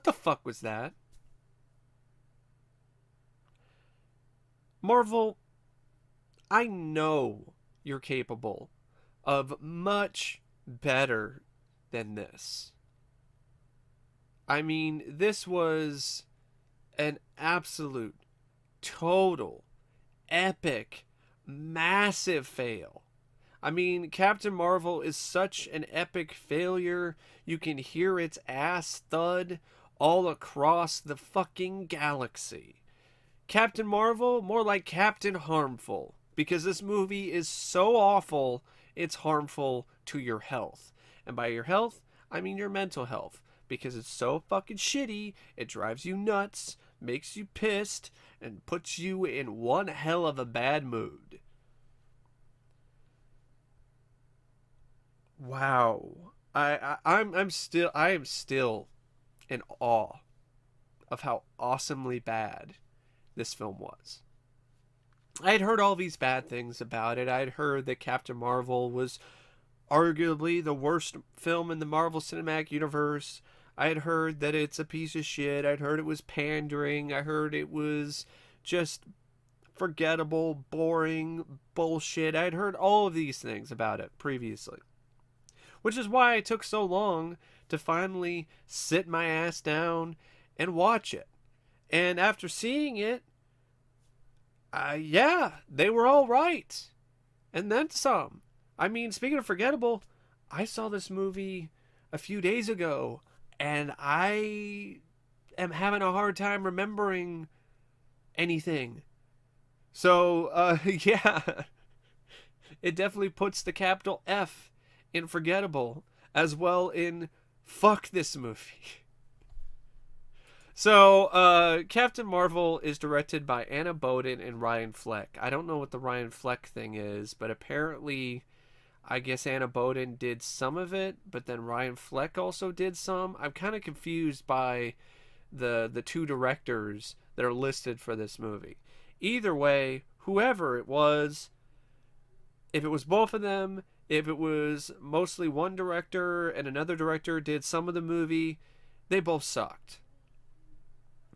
What the fuck was that? Marvel, I know you're capable of much better than this. I mean, this was an absolute, total, epic, massive fail. I mean, Captain Marvel is such an epic failure, you can hear its ass thud all across the fucking galaxy. Captain Marvel, more like Captain Harmful, because this movie is so awful, it's harmful to your health. And by your health, I mean your mental health, because it's so fucking shitty, it drives you nuts, makes you pissed, and puts you in one hell of a bad mood. Wow. I am still in awe of how awesomely bad this film was. I had heard all these bad things about it. I had heard that Captain Marvel was arguably the worst film in the Marvel Cinematic Universe. I had heard that it's a piece of shit. I'd heard it was pandering. I heard it was just forgettable, boring bullshit. I'd heard all of these things about it previously. Which is why it took so long to finally sit my ass down and watch it. And after seeing it, yeah, they were all right. And then some. I mean, speaking of forgettable, I saw this movie a few days ago, and I am having a hard time remembering anything. So, yeah, it definitely puts the capital F in forgettable, as well in fuck this movie. So, Captain Marvel is directed by Anna Boden and Ryan Fleck. I don't know what the Ryan Fleck thing is, but apparently, I guess Anna Boden did some of it, but then Ryan Fleck also did some. I'm kind of confused by the two directors that are listed for this movie. Either way, whoever it was, if it was both of them, if it was mostly one director and another director did some of the movie, they both sucked.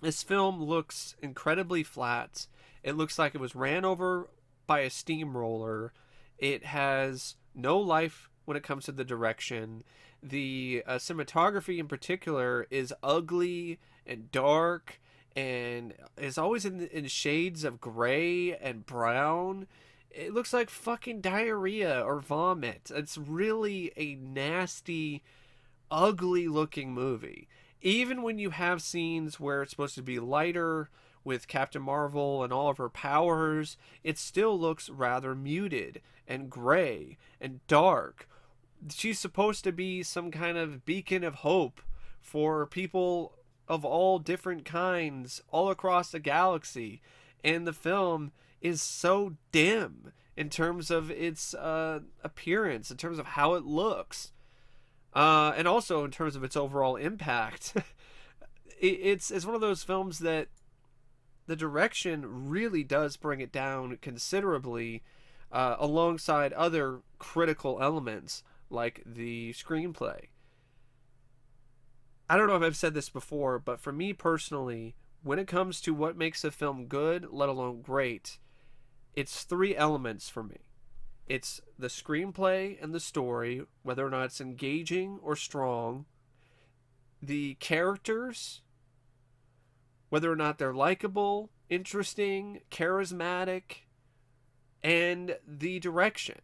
This film looks incredibly flat. It looks like it was ran over by a steamroller. It has no life when it comes to the direction. The cinematography in particular is ugly and dark and is always in shades of gray and brown. It looks like fucking diarrhea or vomit. It's really a nasty, ugly looking movie. Even when you have scenes where it's supposed to be lighter with Captain Marvel and all of her powers, it still looks rather muted and gray and dark. She's supposed to be some kind of beacon of hope for people of all different kinds all across the galaxy. And the film is so dim in terms of its appearance, in terms of how it looks. And also in terms of its overall impact. It's one of those films that the direction really does bring it down considerably, alongside other critical elements like the screenplay. I don't know if I've said this before, but for me personally, when it comes to what makes a film good, let alone great, it's three elements for me. It's the screenplay and the story, whether or not it's engaging or strong. The characters, whether or not they're likable, interesting, charismatic. And the direction.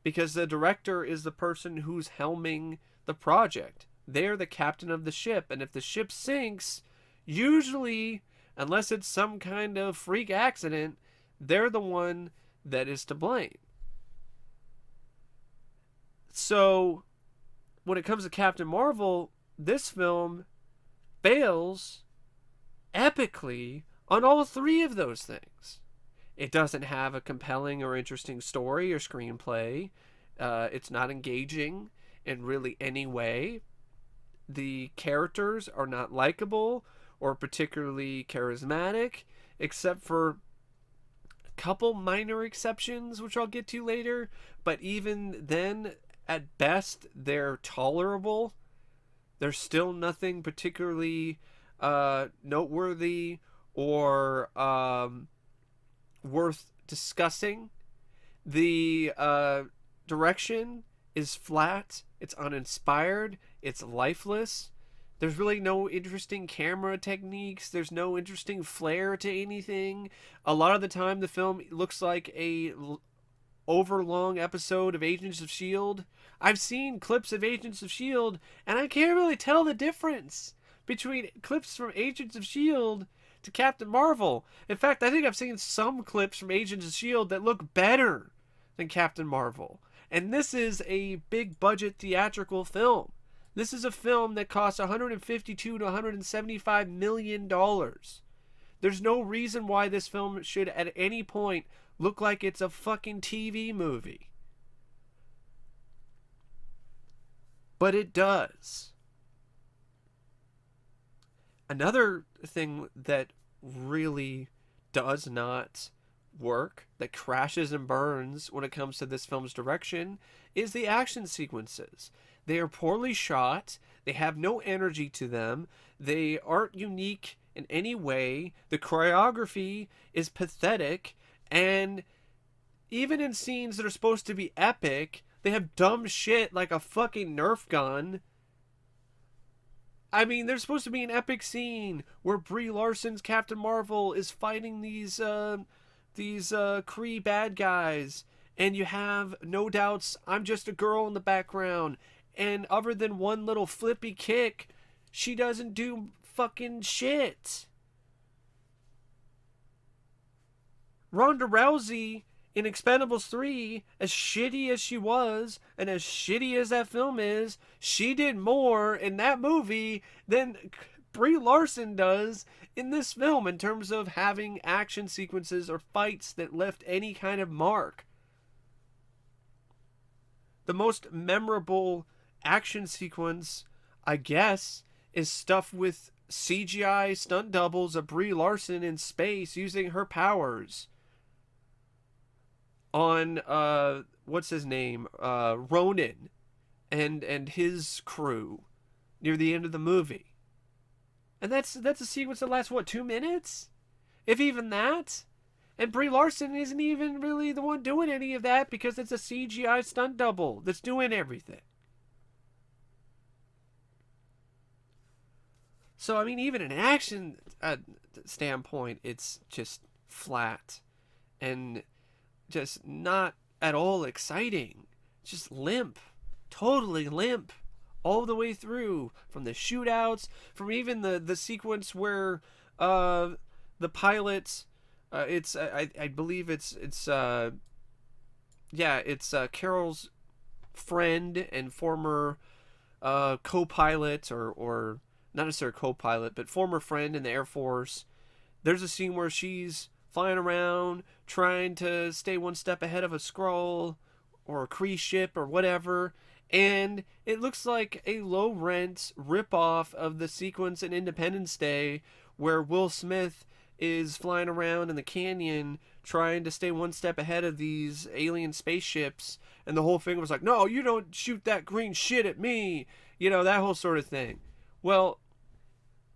Because the director is the person who's helming the project. They're the captain of the ship. And if the ship sinks, usually, unless it's some kind of freak accident, they're the one that is to blame. So, when it comes to Captain Marvel, this film fails epically on all three of those things. It doesn't have a compelling or interesting story or screenplay. It's not engaging in really any way. The characters are not likable or particularly charismatic, except for a couple minor exceptions, which I'll get to later. But even then, at best, they're tolerable. There's still nothing particularly noteworthy or worth discussing. The direction is flat, it's uninspired, it's lifeless. There's really no interesting camera techniques. There's no interesting flair to anything. A lot of the time, the film looks like a overlong episode of Agents of S.H.I.E.L.D. I've seen clips of Agents of S.H.I.E.L.D., and I can't really tell the difference between clips from Agents of S.H.I.E.L.D. to Captain Marvel. In fact, I think I've seen some clips from Agents of S.H.I.E.L.D. that look better than Captain Marvel. And this is a big budget theatrical film. This is a film that costs $152 to $175 million. There's no reason why this film should at any point look like it's a fucking TV movie. But it does. Another thing that really does not work, that crashes and burns when it comes to this film's direction, is the action sequences. They are poorly shot. They have no energy to them. They aren't unique in any way. The choreography is pathetic. And even in scenes that are supposed to be epic, they have dumb shit like a fucking Nerf gun. I mean, there's supposed to be an epic scene where Brie Larson's Captain Marvel is fighting these Kree bad guys, and you have No Doubt's I'm Just a Girl in the background, and other than one little flippy kick, she doesn't do fucking shit. Ronda Rousey in Expendables 3, as shitty as she was, and as shitty as that film is, she did more in that movie than Brie Larson does in this film in terms of having action sequences or fights that left any kind of mark. The most memorable action sequence, I guess, is stuff with CGI stunt doubles of Brie Larson in space using her powers on what's his name, Ronan and his crew near the end of the movie. And that's a sequence that lasts, what, 2 minutes? If even that? And Brie Larson isn't even really the one doing any of that because it's a CGI stunt double that's doing everything. So, I mean, even an action standpoint, it's just flat and just not at all exciting. Just limp. Totally limp. All the way through. From the shootouts, from even the sequence where the pilot, I believe it's Carol's friend and former co-pilot, or not necessarily co-pilot, but former friend in the Air Force. There's a scene where she's flying around trying to stay one step ahead of a Skrull or a Kree ship or whatever, and it looks like a low-rent ripoff of the sequence in Independence Day where Will Smith is flying around in the canyon trying to stay one step ahead of these alien spaceships, and the whole thing was like, no, you don't shoot that green shit at me, that whole sort of thing. Well,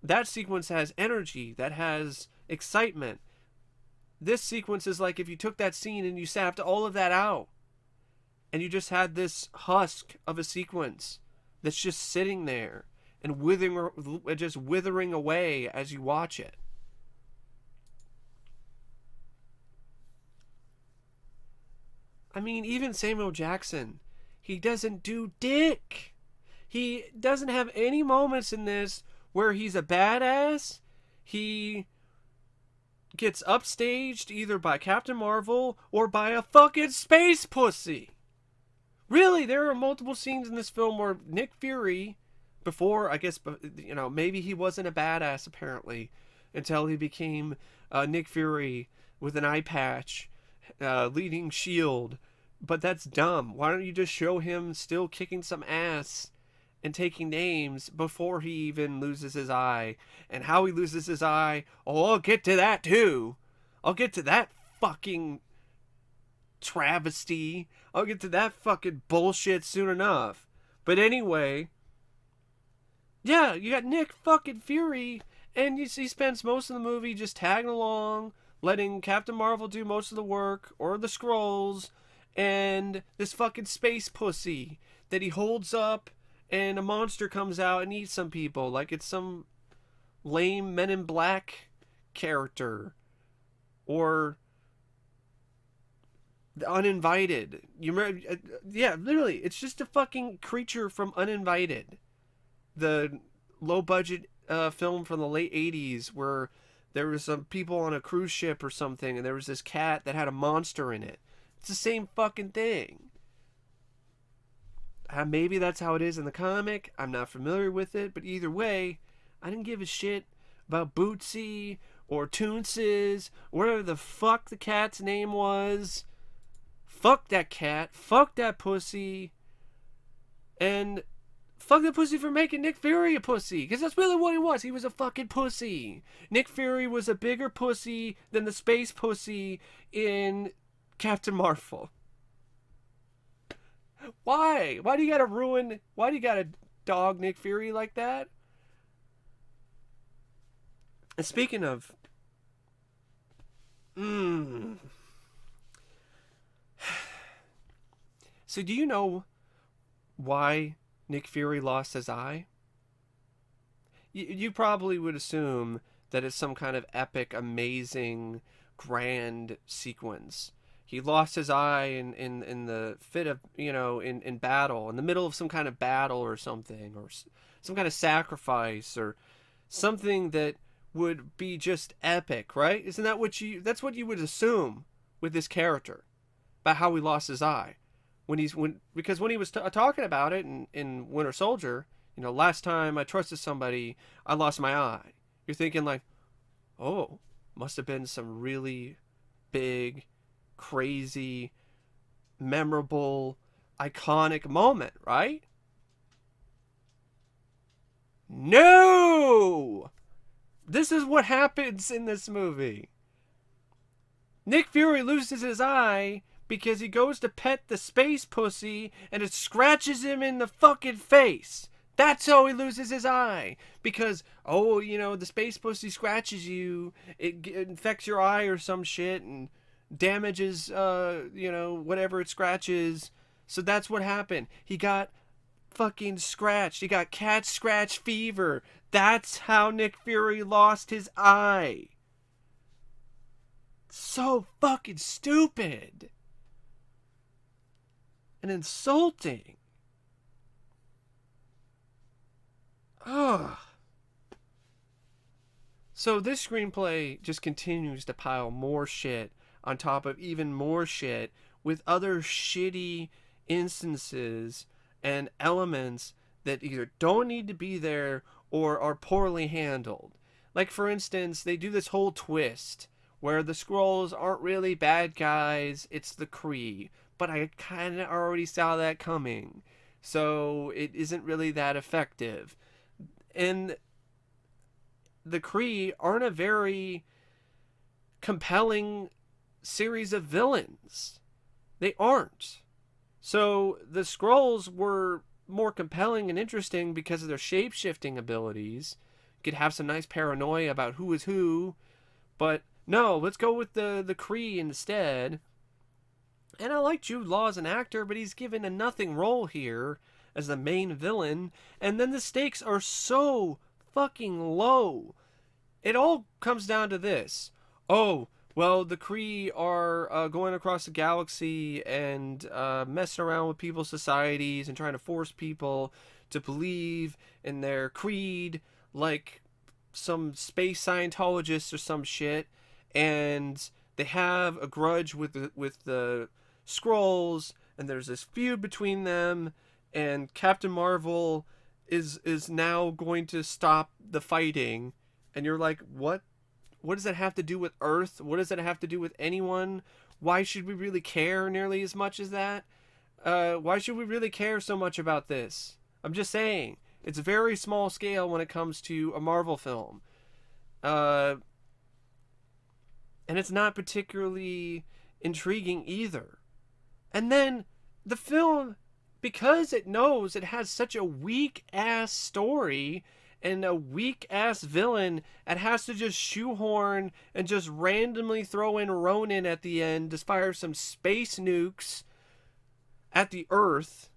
that sequence has energy, that has excitement. This sequence is like if you took that scene and you sapped all of that out, and you just had this husk of a sequence that's just sitting there and withering away as you watch it. I mean, even Samuel Jackson, he doesn't do dick. He doesn't have any moments in this where he's a badass. He gets upstaged either by Captain Marvel or by a fucking space pussy. Really, there are multiple scenes in this film where Nick Fury, before, I guess, maybe he wasn't a badass apparently until he became Nick Fury with an eye patch, leading S.H.I.E.L.D. But that's dumb. Why don't you just show him still kicking some ass and taking names before he even loses his eye? And how he loses his eye, I'll get to that too. I'll get to that fucking travesty. I'll get to that fucking bullshit soon enough. But anyway, Yeah, you got Nick fucking Fury, and he spends most of the movie just tagging along, letting Captain Marvel do most of the work, or the scrolls, and this fucking space pussy that he holds up, and a monster comes out and eats some people, like it's some lame Men in Black character, or the Uninvited. You remember? Yeah, literally, it's just a fucking creature from Uninvited, the low budget film from the late 80s where there was some people on a cruise ship or something and there was this cat that had a monster in it. It's the same fucking thing. Maybe that's how it is in the comic. I'm not familiar with it, but either way, I didn't give a shit about Bootsy or Toonces, whatever the fuck the cat's name was. Fuck that cat. Fuck that pussy. And fuck the pussy for making Nick Fury a pussy. Because that's really what he was. He was a fucking pussy. Nick Fury was a bigger pussy than the space pussy in Captain Marvel. Why? Why do you gotta dog Nick Fury like that? And speaking of... So do you know why Nick Fury lost his eye? You probably would assume that it's some kind of epic, amazing, grand sequence. He lost his eye in the fit of, in battle, in the middle of some kind of battle or something, or some kind of sacrifice, or something that would be just epic, right? Isn't that that's what you would assume with this character, about how he lost his eye. Because when he was talking about it in Winter Soldier, last time I trusted somebody, I lost my eye. You're thinking like, oh, must have been some really big, crazy, memorable, iconic moment, right? No! This is what happens in this movie. Nick Fury loses his eye because he goes to pet the space pussy and it scratches him in the fucking face. That's how he loses his eye. Because, the space pussy scratches you, it infects your eye or some shit and damages, whatever it scratches. So that's what happened. He got fucking scratched. He got cat scratch fever. That's how Nick Fury lost his eye. So fucking stupid. And insulting. Ugh. So this screenplay just continues to pile more shit on top of even more shit with other shitty instances and elements that either don't need to be there or are poorly handled. Like, for instance, they do this whole twist where the Skrulls aren't really bad guys, it's the Kree. But I kind of already saw that coming. So it isn't really that effective. And the Kree aren't a very compelling series of villains. They aren't. So the Skrulls were more compelling and interesting because of their shape-shifting abilities. You could have some nice paranoia about who is who. But no, let's go with the Kree instead. And I like Jude Law as an actor, but he's given a nothing role here as the main villain. And then the stakes are so fucking low. It all comes down to this. Oh, well, the Kree are going across the galaxy and messing around with people's societies and trying to force people to believe in their creed like some space Scientologists or some shit. And they have a grudge with the Skrulls, and there's this feud between them, and Captain Marvel is now going to stop the fighting. And you're like, what does that have to do with Earth? What does that have to do with anyone? Why should we really care nearly as much as that? Why should we really care so much about this? I'm just saying, it's a very small scale when it comes to a Marvel film. And it's not particularly intriguing either. And then the film because it knows it has such a weak ass story and a weak ass villain, it has to just shoehorn and just randomly throw in Ronin at the end to fire some space nukes at the Earth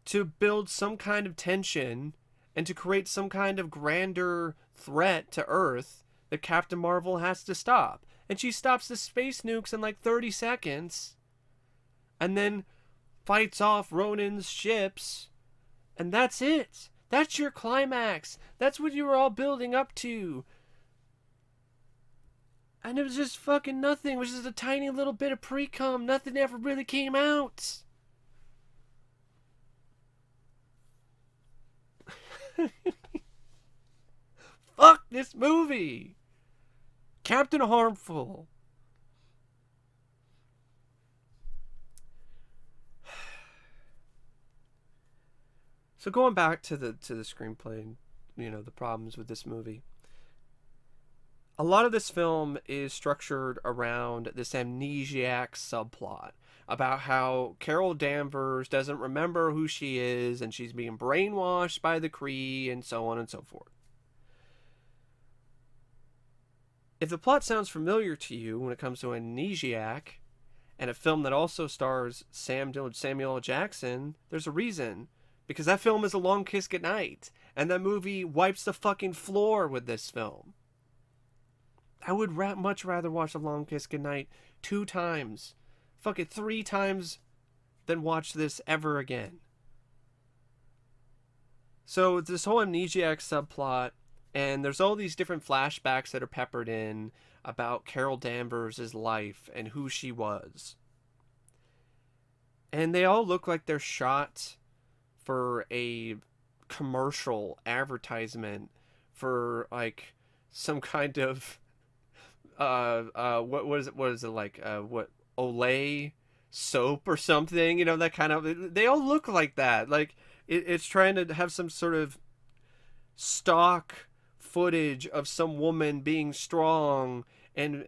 to build some kind of tension and to create some kind of grander threat to Earth that Captain Marvel has to stop. And she stops the space nukes in like 30 seconds and then fights off Ronin's ships, and that's it. That's your climax. That's what you were all building up to. And it was just fucking nothing. It was just a tiny little bit of pre-cum. Nothing ever really came out. Fuck this movie. Captain Harmful. So going back to the screenplay and, you know, the problems with this movie. A lot of this film is structured around this amnesiac subplot about how Carol Danvers doesn't remember who she is and she's being brainwashed by the Kree and so on and so forth. If the plot sounds familiar to you when it comes to Amnesiac and a film that also stars Samuel L. Jackson, there's a reason. Because that film is A Long Kiss Goodnight. And that movie wipes the fucking floor with this film. I would much rather watch A Long Kiss Goodnight 2 times. Fuck it, 3 times than watch this ever again. So this whole amnesiac subplot, and there's all these different flashbacks that are peppered in about Carol Danvers' life and who she was. And they all look like they're shot for a commercial advertisement for like some kind of what is it like Olay soap or something, you know, that kind of, they all look like that, like it's trying to have some sort of stock footage of some woman being strong and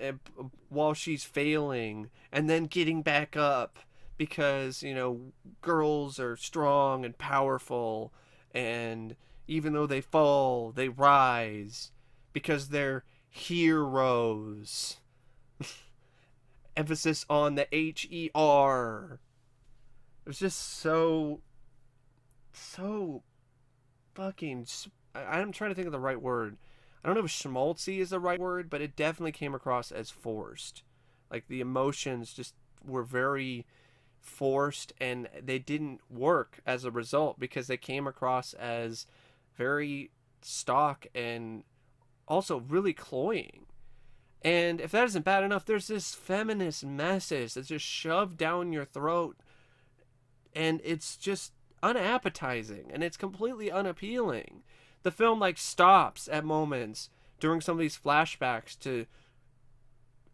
while she's failing and then getting back up because, you know, girls are strong and powerful, and even though they fall, they rise because they're heroes. Emphasis on the H-E-R. It was just so fucking... I'm trying to think of the right word. I don't know if schmaltzy is the right word, but it definitely came across as forced. Like, the emotions just were very forced, and they didn't work as a result because they came across as very stock and also really cloying. And if that isn't bad enough, there's this feminist message that's just shoved down your throat, and it's just unappetizing and it's completely unappealing. The film like stops at moments during some of these flashbacks to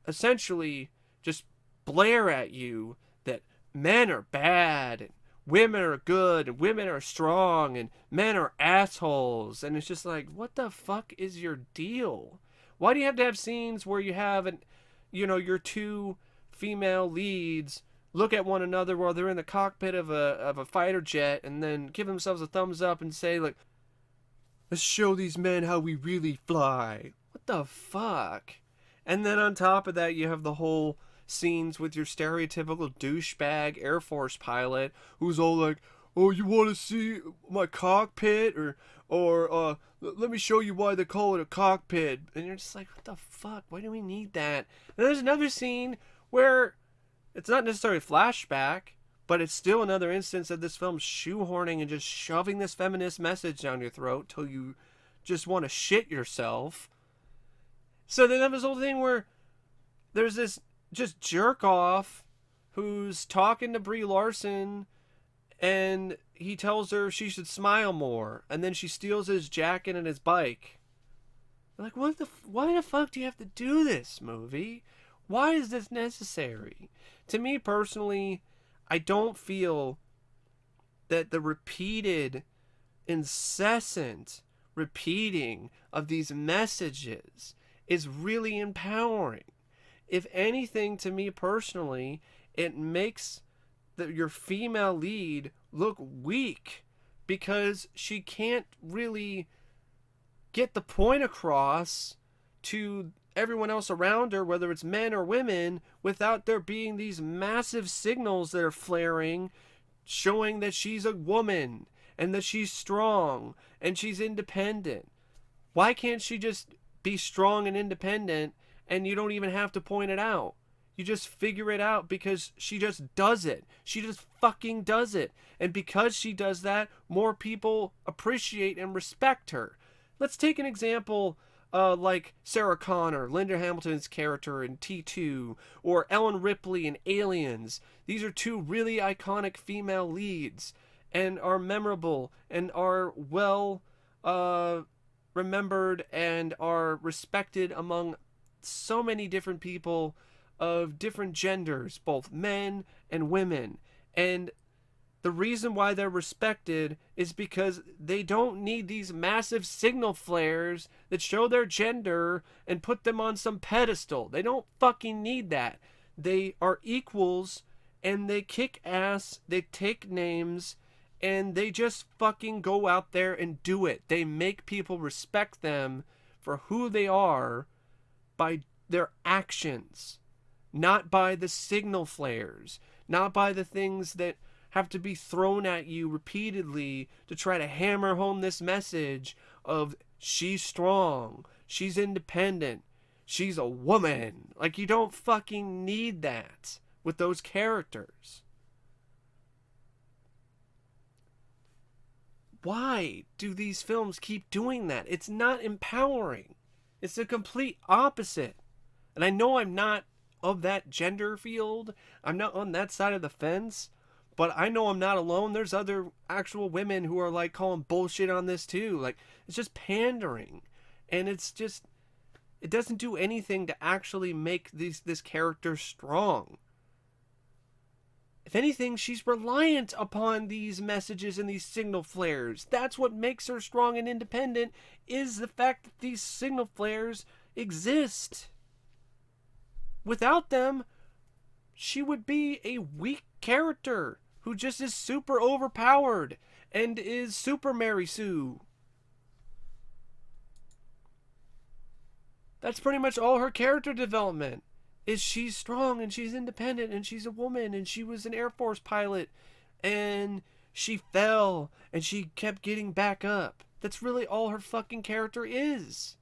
essentially just blare at you that men are bad and women are good and women are strong and men are assholes, and it's just like, what the fuck is your deal? Why do you have to have scenes where you have your 2 female leads look at one another while they're in the cockpit of a fighter jet and then give themselves a thumbs up and say like, let's show these men how we really fly? What the fuck? And then on top of that, you have the whole scenes with your stereotypical douchebag Air Force pilot who's all like, oh, you want to see my cockpit? Or let me show you why they call it a cockpit. And you're just like, what the fuck? Why do we need that? And there's another scene where it's not necessarily a flashback, but it's still another instance of this film shoehorning and just shoving this feminist message down your throat till you just want to shit yourself. So then there's this whole thing where there's this just jerk off who's talking to Brie Larson, and he tells her she should smile more, and then she steals his jacket and his bike. Like, why the fuck do you have to do this, movie? Why is this necessary? To me personally, I don't feel that the repeated, incessant repeating of these messages is really empowering. If anything, to me personally, it makes your female lead look weak because she can't really get the point across to everyone else around her, whether it's men or women, without there being these massive signals that are flaring showing that she's a woman and that she's strong and she's independent. Why can't she just be strong and independent and you don't even have to point it out? You just figure it out because she just does it. She just fucking does it. And because she does that, more people appreciate and respect her. Let's take an example like Sarah Connor, Linda Hamilton's character in T2, or Ellen Ripley in Aliens. These are two really iconic female leads and are memorable and are well remembered and are respected among so many different people of different genders, both men and women. And the reason why they're respected is because they don't need these massive signal flares that show their gender and put them on some pedestal. They don't fucking need that. They are equals and they kick ass, they take names, and they just fucking go out there and do it. They make people respect them for who they are by their actions, not by the signal flares, not by the things that have to be thrown at you repeatedly to try to hammer home this message of she's strong, she's independent, she's a woman. Like, you don't fucking need that with those characters. Why do these films keep doing that? It's not empowering. It's the complete opposite. And I know I'm not of that gender field. I'm not on that side of the fence. But I know I'm not alone. There's other actual women who are like calling bullshit on this too. Like, it's just pandering. And it's just, it doesn't do anything to actually make this character strong. If anything, she's reliant upon these messages and these signal flares. That's what makes her strong and independent, is the fact that these signal flares exist. Without them, she would be a weak character who just is super overpowered and is super Mary Sue. That's pretty much all her character development, is she's strong and she's independent and she's a woman and she was an Air Force pilot and she fell and she kept getting back up. That's really all her fucking character is.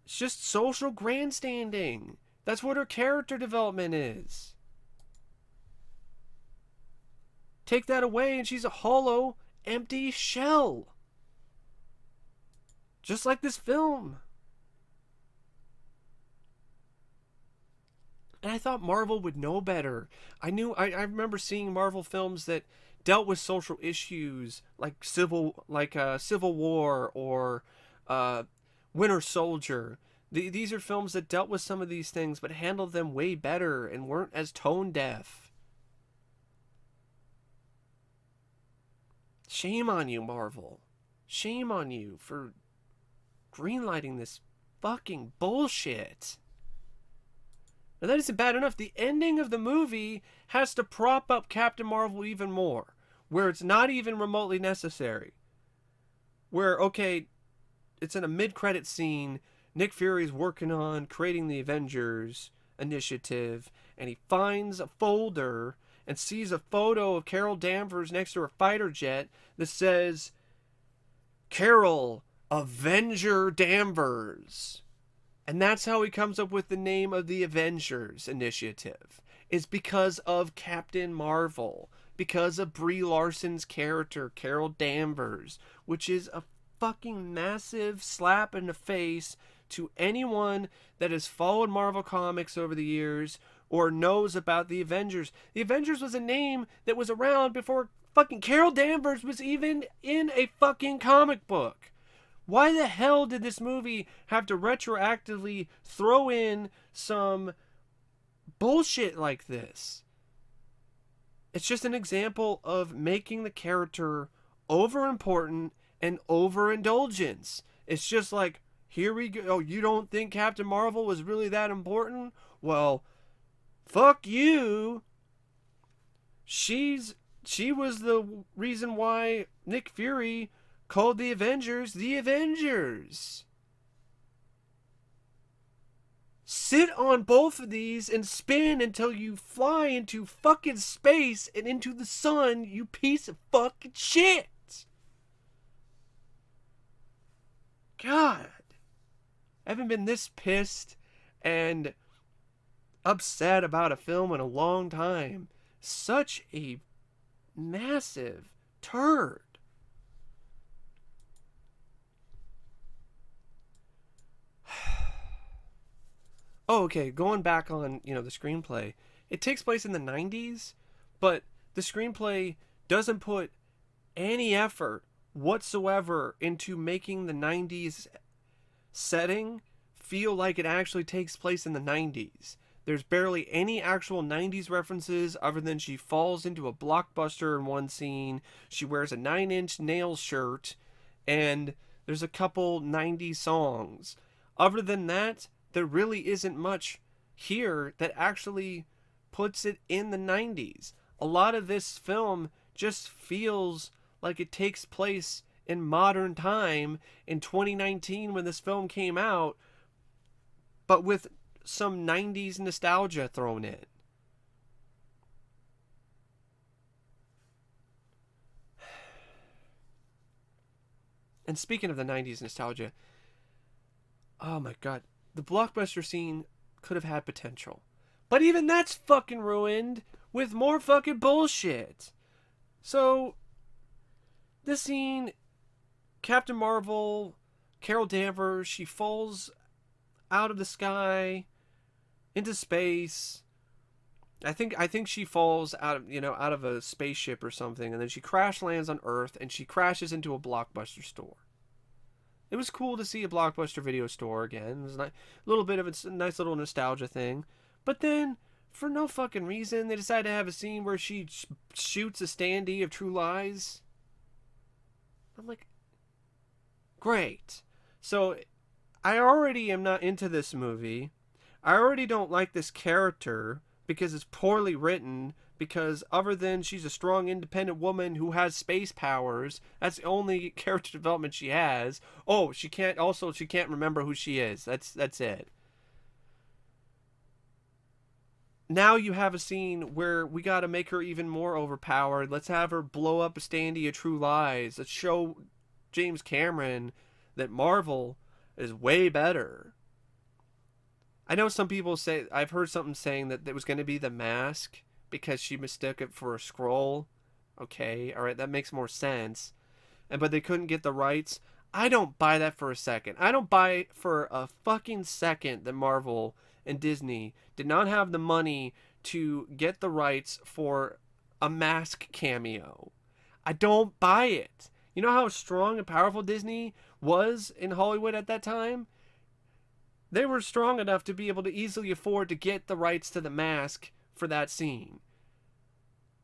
It's just social grandstanding. That's what her character development is. Take that away and she's a hollow, empty shell. Just like this film. And I thought Marvel would know better. I remember seeing Marvel films that dealt with social issues like Civil War or Winter Soldier. These are films that dealt with some of these things but handled them way better and weren't as tone deaf. Shame on you, Marvel. Shame on you for greenlighting this fucking bullshit. Now, that isn't bad enough. The ending of the movie has to prop up Captain Marvel even more, where it's not even remotely necessary. Where, okay, it's in a mid-credit scene, Nick Fury's working on creating the Avengers initiative, and he finds a folder and sees a photo of Carol Danvers next to her fighter jet that says, Carol Avenger Danvers. And that's how he comes up with the name of the Avengers Initiative. It's because of Captain Marvel. Because of Brie Larson's character, Carol Danvers. Which is a fucking massive slap in the face to anyone that has followed Marvel Comics over the years or knows about the Avengers. The Avengers was a name that was around before fucking Carol Danvers was even in a fucking comic book. Why the hell did this movie have to retroactively throw in some bullshit like this? It's just an example of making the character over-important and overindulgence. It's just like, here we go. Oh, you don't think Captain Marvel was really that important? Well, fuck you. She was the reason why Nick Fury called the Avengers the Avengers. Sit on both of these and spin until you fly into fucking space and into the sun, you piece of fucking shit. God. I haven't been this pissed and upset about a film in a long time. Such a massive turd. Oh, okay. Going back on, the screenplay. It takes place in the 90s, but the screenplay doesn't put any effort whatsoever into making the 90s setting feel like it actually takes place in the 90s. There's barely any actual 90s references other than she falls into a blockbuster in one scene. She wears a 9-inch nail shirt, and there's a couple 90s songs. Other than that, there really isn't much here that actually puts it in the 90s. A lot of this film just feels like it takes place in modern time in 2019 when this film came out, but with some 90s nostalgia thrown in. And speaking of the 90s nostalgia, oh my god, the blockbuster scene could have had potential. But even that's fucking ruined with more fucking bullshit. So, this scene, Captain Marvel, Carol Danvers, she falls out of the sky into space. I think she falls out of a spaceship or something, and then she crash lands on Earth, and she crashes into a Blockbuster store. It was cool to see a Blockbuster video store again. It was a little bit of a nice little nostalgia thing. But then, for no fucking reason, they decided to have a scene where she shoots a standee of True Lies. I'm like, great. So, I already am not into this movie. I already don't like this character because it's poorly written, because other than she's a strong independent woman who has space powers, that's the only character development she has. Oh, she can't remember who she is. That's it. Now you have a scene where we got to make her even more overpowered. Let's have her blow up a standee of True Lies. Let's show James Cameron that Marvel is way better. I know some people say, I've heard something saying that it was going to be the mask because she mistook it for a scroll. Okay, alright, that makes more sense. But they couldn't get the rights. I don't buy that for a second. I don't buy for a fucking second that Marvel and Disney did not have the money to get the rights for a mask cameo. I don't buy it. You know how strong and powerful Disney was in Hollywood at that time? They were strong enough to be able to easily afford to get the rights to the mask for that scene.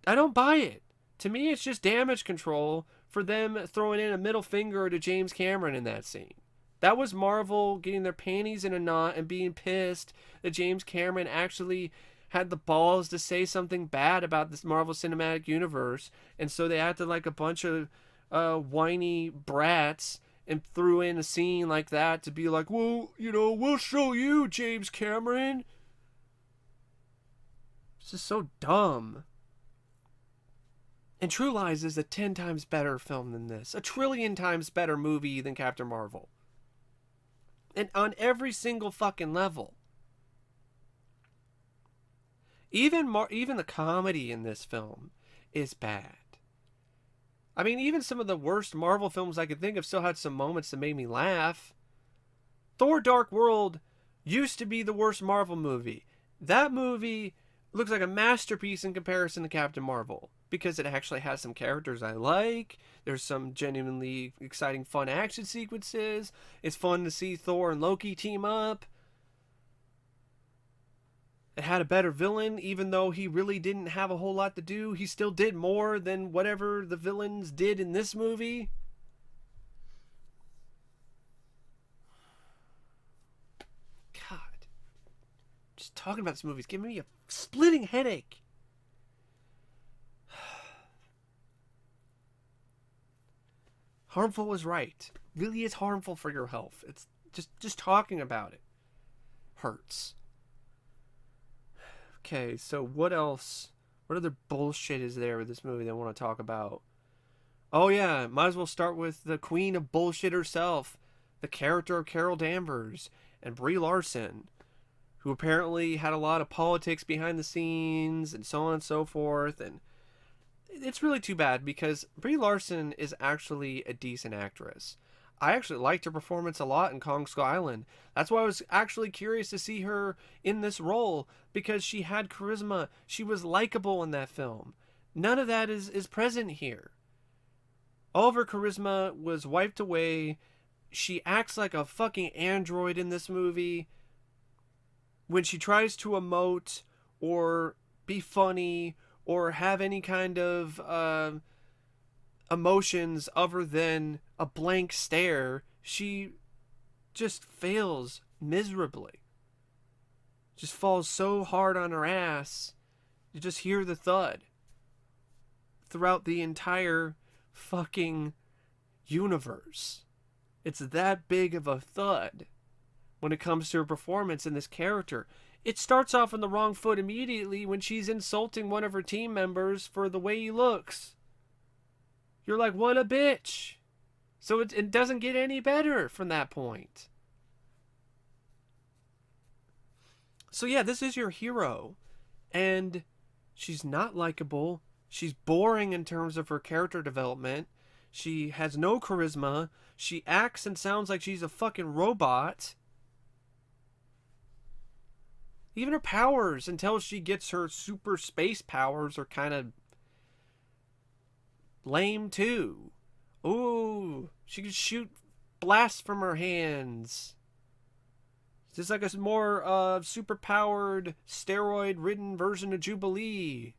I don't buy it. To me, it's just damage control for them throwing in a middle finger to James Cameron in that scene. That was Marvel getting their panties in a knot and being pissed that James Cameron actually had the balls to say something bad about this Marvel Cinematic Universe, and so they acted like a bunch of whiny brats and threw in a scene like that to be like, well, we'll show you, James Cameron. It's just so dumb. And True Lies is a 10 times better film than this. A trillion times better movie than Captain Marvel. And on every single fucking level. Even the comedy in this film is bad. I mean, even some of the worst Marvel films I could think of still had some moments that made me laugh. Thor: Dark World used to be the worst Marvel movie. That movie looks like a masterpiece in comparison to Captain Marvel, because it actually has some characters I like. There's some genuinely exciting, fun action sequences. It's fun to see Thor and Loki team up. It had a better villain, even though he really didn't have a whole lot to do. He still did more than whatever the villains did in this movie. God. Just talking about this movie is giving me a splitting headache. Harmful is right. It really is harmful for your health. It's just talking about it hurts. Okay, so what else? What other bullshit is there with this movie that I want to talk about? Oh yeah, might as well start with the queen of bullshit herself, the character of Carol Danvers and Brie Larson, who apparently had a lot of politics behind the scenes and so on and so forth. And it's really too bad because Brie Larson is actually a decent actress. I actually liked her performance a lot in Kong Skull Island. That's why I was actually curious to see her in this role, because she had charisma. She was likable in that film. None of that is present here. All of her charisma was wiped away. She acts like a fucking android in this movie. When she tries to emote or be funny or have any kind of emotions other than a blank stare, she just fails miserably. Just falls so hard on her ass, you just hear the thud throughout the entire fucking universe. It's that big of a thud when it comes to her performance in this character. It starts off on the wrong foot immediately when she's insulting one of her team members for the way he looks. You're like, what a bitch. So it doesn't get any better from that point. So yeah, this is your hero. And she's not likable. She's boring in terms of her character development. She has no charisma. She acts and sounds like she's a fucking robot. Even her powers, until she gets her super space powers, are kind of lame too. Ooh, she can shoot blasts from her hands. It's just like a more super powered, steroid ridden version of Jubilee.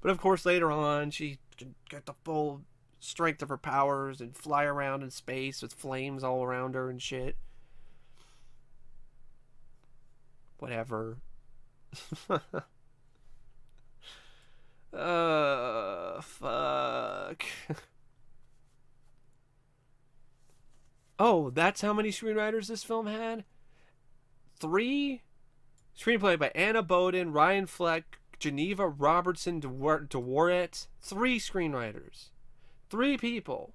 But of course, later on, she can get the full strength of her powers and fly around in space with flames all around her and shit. Whatever. Fuck. Oh, that's how many screenwriters this film had? 3? Screenplay by Anna Boden, Ryan Fleck, Geneva Robertson Dworet. 3 screenwriters. 3 people.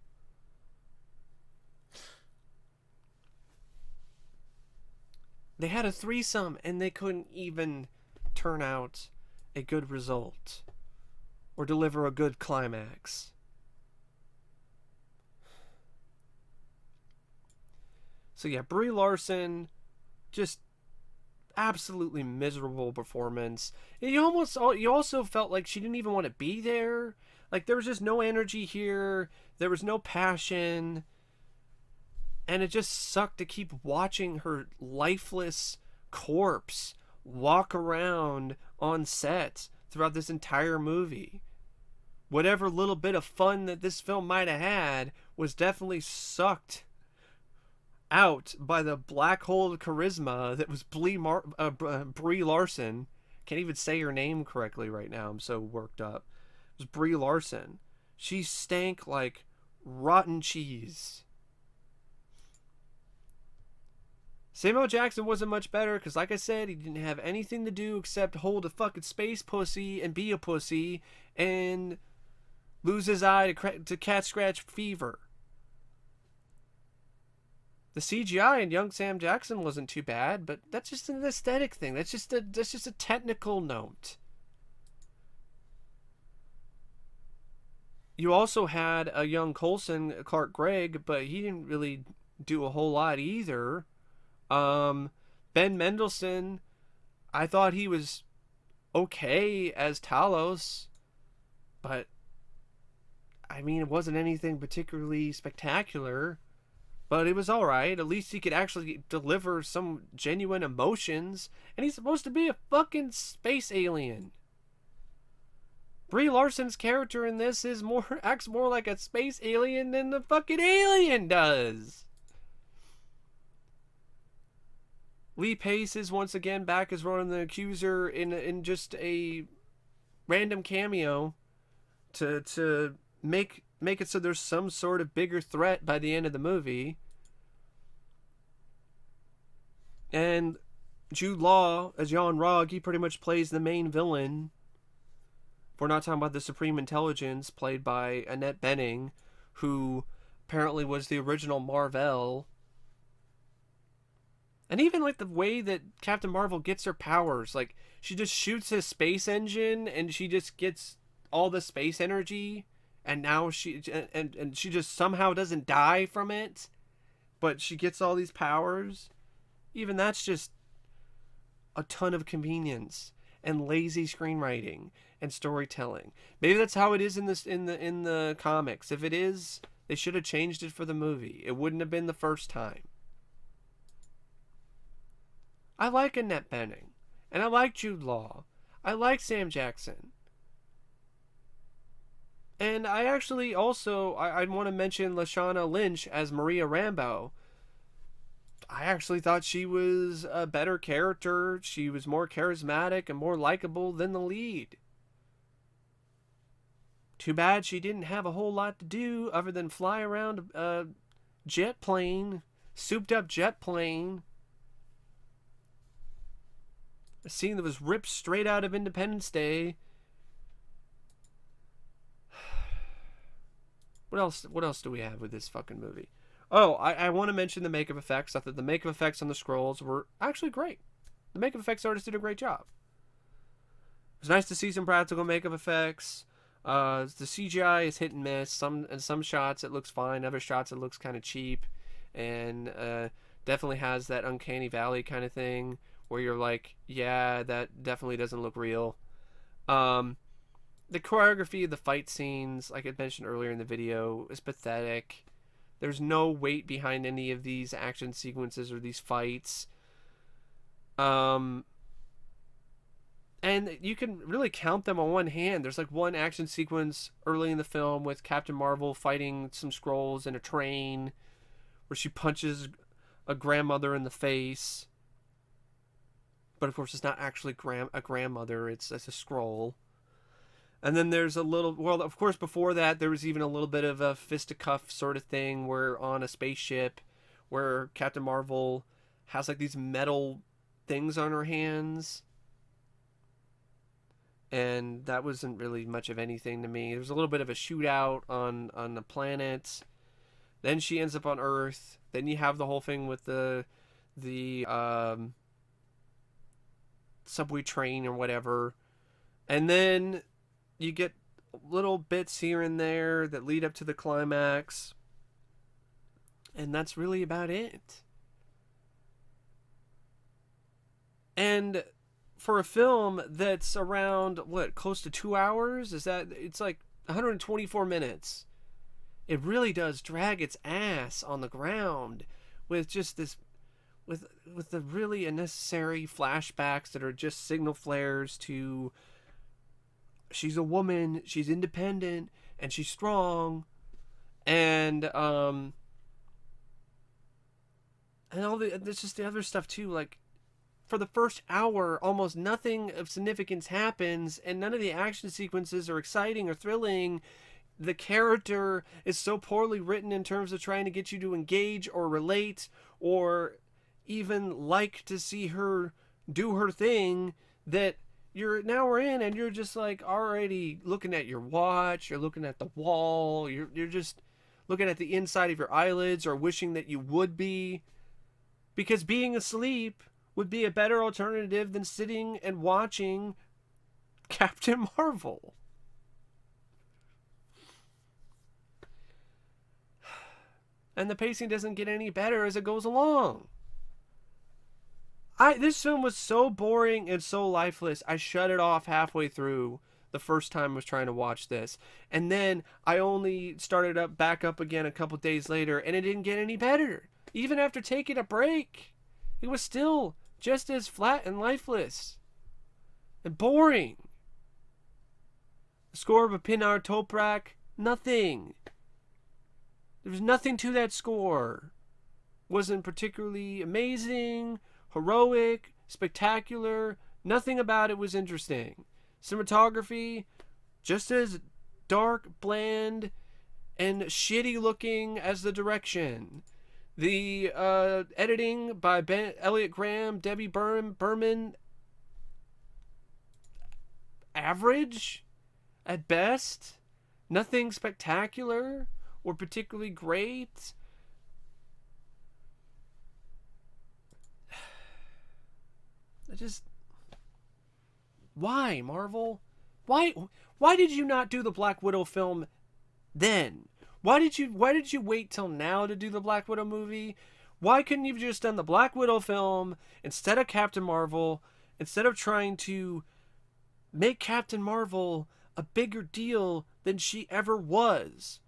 They had a threesome and they couldn't even turn out a good result or deliver a good climax. So yeah, Brie Larson, just absolutely miserable performance. And you also felt like she didn't even want to be there. Like there was just no energy here. There was no passion. And it just sucked to keep watching her lifeless corpse walk around on set throughout this entire movie. Whatever little bit of fun that this film might have had was definitely sucked out by the black hole of charisma that was Brie Larson. Can't even say her name correctly right now. I'm so worked up. It was Brie Larson. She stank like rotten cheese. Samuel Jackson wasn't much better because, like I said, he didn't have anything to do except hold a fucking space pussy and be a pussy and lose his eye to cat scratch fever. The CGI in young Sam Jackson wasn't too bad, but that's just an aesthetic thing. That's just a technical note. You also had a young Coulson, Clark Gregg, but he didn't really do a whole lot either. Ben Mendelsohn, I thought he was okay as Talos, but I mean, it wasn't anything particularly spectacular, but it was alright. At least he could actually deliver some genuine emotions, and he's supposed to be a fucking space alien. Brie Larson's character in this acts more like a space alien than the fucking alien does. Lee Pace is once again back as Ronan the Accuser in just a random cameo to make it so there's some sort of bigger threat by the end of the movie. And Jude Law as Jan Rog, he pretty much plays the main villain. We're not talking about the Supreme Intelligence, played by Annette Benning, who apparently was the original Marvel. And even like the way that Captain Marvel gets her powers, like she just shoots a space engine and she just gets all the space energy, and now she just somehow doesn't die from it, but she gets all these powers. Even that's just a ton of convenience and lazy screenwriting and storytelling. Maybe that's how it is in the comics. If it is, they should have changed it for the movie. It wouldn't have been the first time. I like Annette Benning, and I like Jude Law. I like Sam Jackson. And I actually also, I want to mention Lashna Lynch as Maria Rambeau. I actually thought she was a better character. She was more charismatic and more likable than the lead. Too bad she didn't have a whole lot to do other than fly around a jet plane, souped up jet plane. A scene that was ripped straight out of Independence Day. What else do we have with this fucking movie? Oh, I want to mention the makeup effects. I thought the makeup effects on the Skrulls were actually great. The makeup effects artist did a great job. It was nice to see some practical makeup effects. The CGI is hit and miss. In some shots it looks fine. Other shots it looks kind of cheap. And definitely has that uncanny valley kind of thing where you're like, yeah, that definitely doesn't look real. The choreography of the fight scenes, like I mentioned earlier in the video, is pathetic. There's no weight behind any of these action sequences or these fights. And you can really count them on one hand. There's like one action sequence early in the film with Captain Marvel fighting some Skrulls in a train where she punches a grandmother in the face. But of course it's not actually a grandmother, it's a Skrull. And then there's a little, well, of course before that there was even a little bit of a fisticuff sort of thing where on a spaceship where Captain Marvel has like these metal things on her hands. And that wasn't really much of anything to me. There was a little bit of a shootout on the planet. Then she ends up on Earth. Then you have the whole thing with the subway train or whatever. And then you get little bits here and there that lead up to the climax. And that's really about it. And for a film that's around, close to 2 hours? It's like 124 minutes. It really does drag its ass on the ground with just this, with the really unnecessary flashbacks that are just signal flares to she's a woman, she's independent, and she's strong, and all there's just the other stuff too. Like for the first hour, almost nothing of significance happens, and none of the action sequences are exciting or thrilling. The character is so poorly written in terms of trying to get you to engage or relate or even like to see her do her thing that we're in and you're just like already looking at your watch, you're looking at the wall, you're just looking at the inside of your eyelids or wishing that you would be, because being asleep would be a better alternative than sitting and watching Captain Marvel. And the pacing doesn't get any better as it goes along. This film was so boring and so lifeless, I shut it off halfway through the first time I was trying to watch this. And then I only started back up again a couple days later, and it didn't get any better. Even after taking a break, it was still just as flat and lifeless and boring. The score of a Pinar Toprak, nothing. There was nothing to that score. Wasn't particularly amazing, heroic, spectacular. Nothing about it was interesting. Cinematography, just as dark, bland, and shitty looking as the direction. The editing by Elliot Graham, Debbie Berman, average at best. Nothing spectacular or particularly great. I just, why, Marvel? Why did you not do the Black Widow film then? Why did you wait till now to do the Black Widow movie? Why couldn't you have just done the Black Widow film instead of Captain Marvel, instead of trying to make Captain Marvel a bigger deal than she ever was?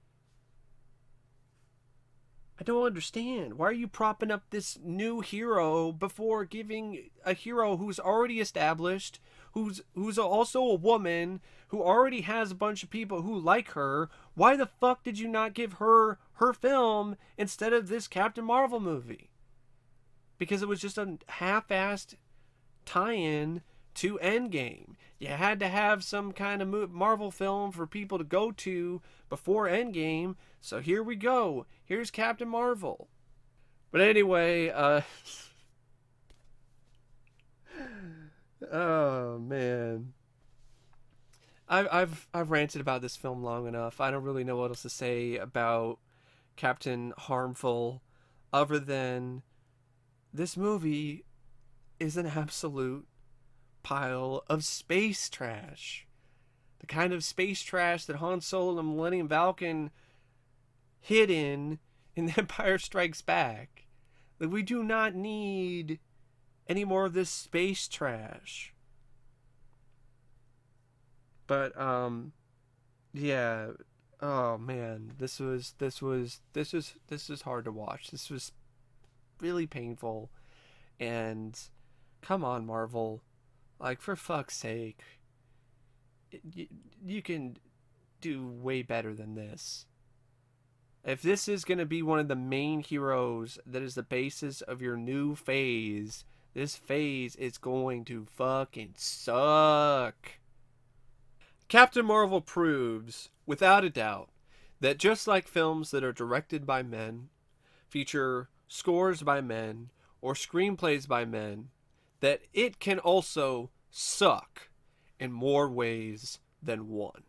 I don't understand. Why are you propping up this new hero before giving a hero who's already established, who's also a woman, who already has a bunch of people who like her? Why the fuck did you not give her her film instead of this Captain Marvel movie? Because it was just a half-assed tie-in to Endgame. You had to have some kind of Marvel film for people to go to before Endgame. So here we go. Here's Captain Marvel. But anyway, oh man, I've ranted about this film long enough. I don't really know what else to say about Captain Harmful, other than this movie is an absolute pile of space trash. The kind of space trash that Han Solo and the Millennium Falcon hid in The Empire Strikes Back. Like, we do not need any more of this space trash. But yeah. Oh man, this was hard to watch. This was really painful. And come on, Marvel. Like, for fuck's sake. You can do way better than this. If this is going to be one of the main heroes that is the basis of your new phase, this phase is going to fucking suck. Captain Marvel proves, without a doubt, that just like films that are directed by men, feature scores by men, or screenplays by men, that it can also suck in more ways than one.